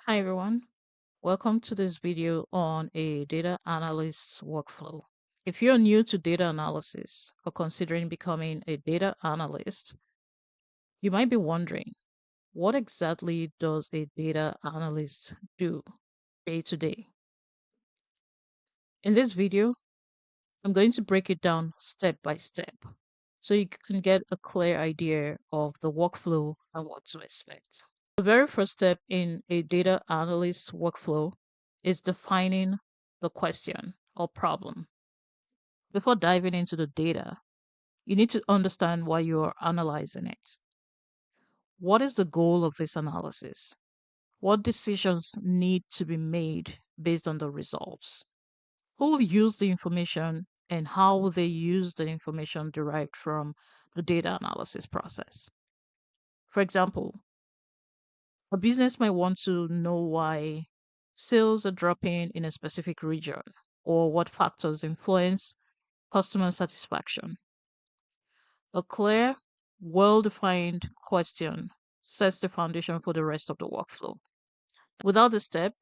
Hi everyone, welcome to this video on a data analyst's workflow. If you're new to data analysis or considering becoming a data analyst, you might be wondering, what exactly does a data analyst do day to day? In this video, I'm going to break it down step by step so you can get a clear idea of the workflow and what to expect. The very first step in a data analyst workflow is defining the question or problem. Before diving into the data, you need to understand why you are analyzing it. What is the goal of this analysis? What decisions need to be made based on the results? Who will use the information and how will they use the information derived from the data analysis process? For example, a business might want to know why sales are dropping in a specific region or what factors influence customer satisfaction. A clear, well defined question sets the foundation for the rest of the workflow. Without this step,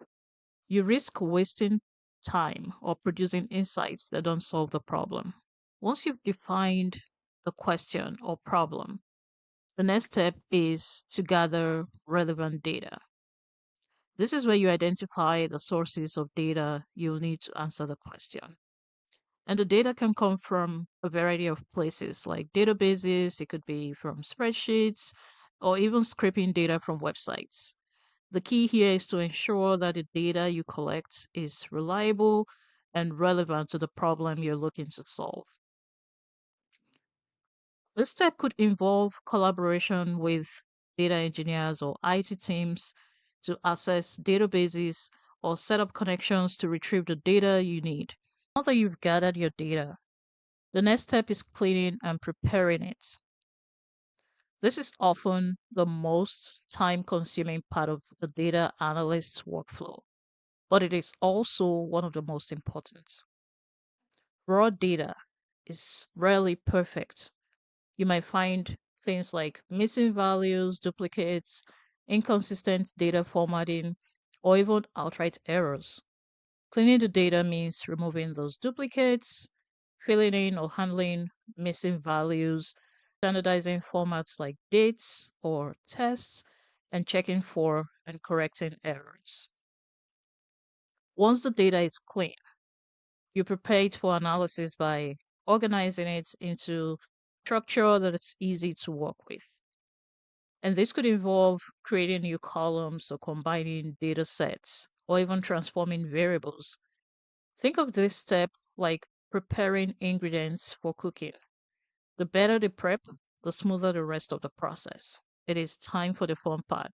you risk wasting time or producing insights that don't solve the problem. Once you've defined the question or problem, the next step is to gather relevant data. This is where you identify the sources of data you'll need to answer the question. And the data can come from a variety of places like databases, it could be from spreadsheets, or even scraping data from websites. The key here is to ensure that the data you collect is reliable and relevant to the problem you're looking to solve. This step could involve collaboration with data engineers or IT teams to access databases or set up connections to retrieve the data you need. Now that you've gathered your data, the next step is cleaning and preparing it. This is often the most time consuming part of the data analyst's workflow, but it is also one of the most important. Raw data is rarely perfect. You might find things like missing values, duplicates, inconsistent data formatting, or even outright errors. Cleaning the data means removing those duplicates, filling in or handling missing values, standardizing formats like dates or tests, and checking for and correcting errors. Once the data is clean, you prepare it for analysis by organizing it into structure that is easy to work with. And this could involve creating new columns or combining data sets or even transforming variables. Think of this step like preparing ingredients for cooking. The better the prep, the smoother the rest of the process. It is time for the fun part,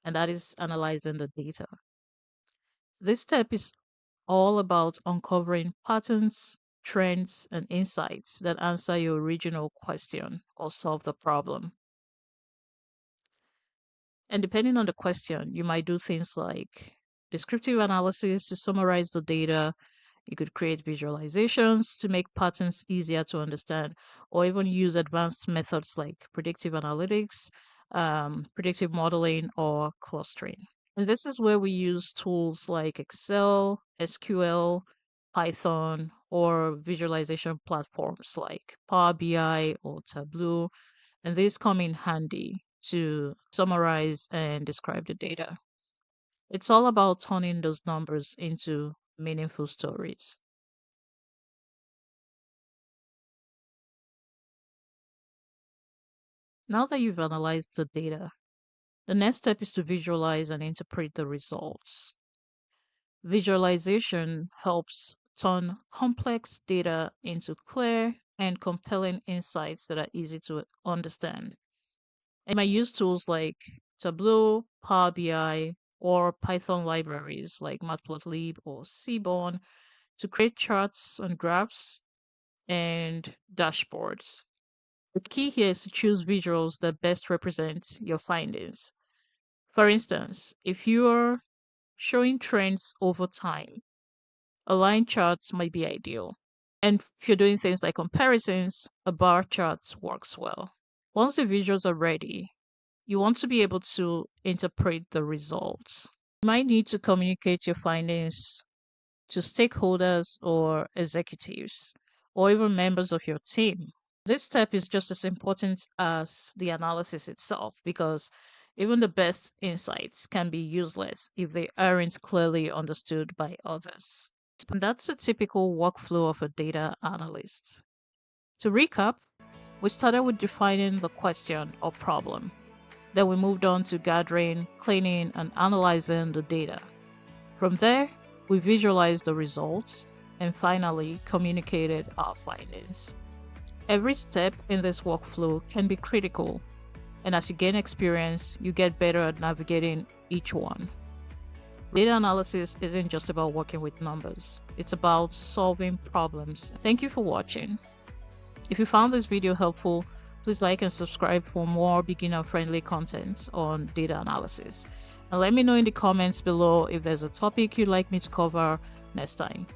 and that is analyzing the data. This step is all about uncovering patterns, trends, and insights that answer your original question or solve the problem. And depending on the question, you might do things like descriptive analysis to summarize the data. You could create visualizations to make patterns easier to understand, or even use advanced methods like predictive analytics, predictive modeling, or clustering. And this is where we use tools like Excel, SQL, Python, or visualization platforms like Power BI or Tableau, and these come in handy to summarize and describe the data. It's all about turning those numbers into meaningful stories. Now that you've analyzed the data, the next step is to visualize and interpret the results. Visualization helps turn complex data into clear and compelling insights that are easy to understand. And you might use tools like Tableau, Power BI, or Python libraries like Matplotlib or Seaborn to create charts and graphs and dashboards. The key here is to choose visuals that best represent your findings. For instance, if you're showing trends over time, a line chart might be ideal. And if you're doing things like comparisons, a bar chart works well. Once the visuals are ready, you want to be able to interpret the results. You might need to communicate your findings to stakeholders or executives, or even members of your team. This step is just as important as the analysis itself because even the best insights can be useless if they aren't clearly understood by others. And that's a typical workflow of a data analyst. To recap, we started with defining the question or problem. Then we moved on to gathering, cleaning, and analyzing the data. From there, we visualized the results and finally communicated our findings. Every step in this workflow can be critical, and as you gain experience, you get better at navigating each one. Data analysis isn't just about working with numbers, it's about solving problems. Thank you for watching. If you found this video helpful, please like and subscribe for more beginner-friendly content on data analysis. And let me know in the comments below if there's a topic you'd like me to cover next time.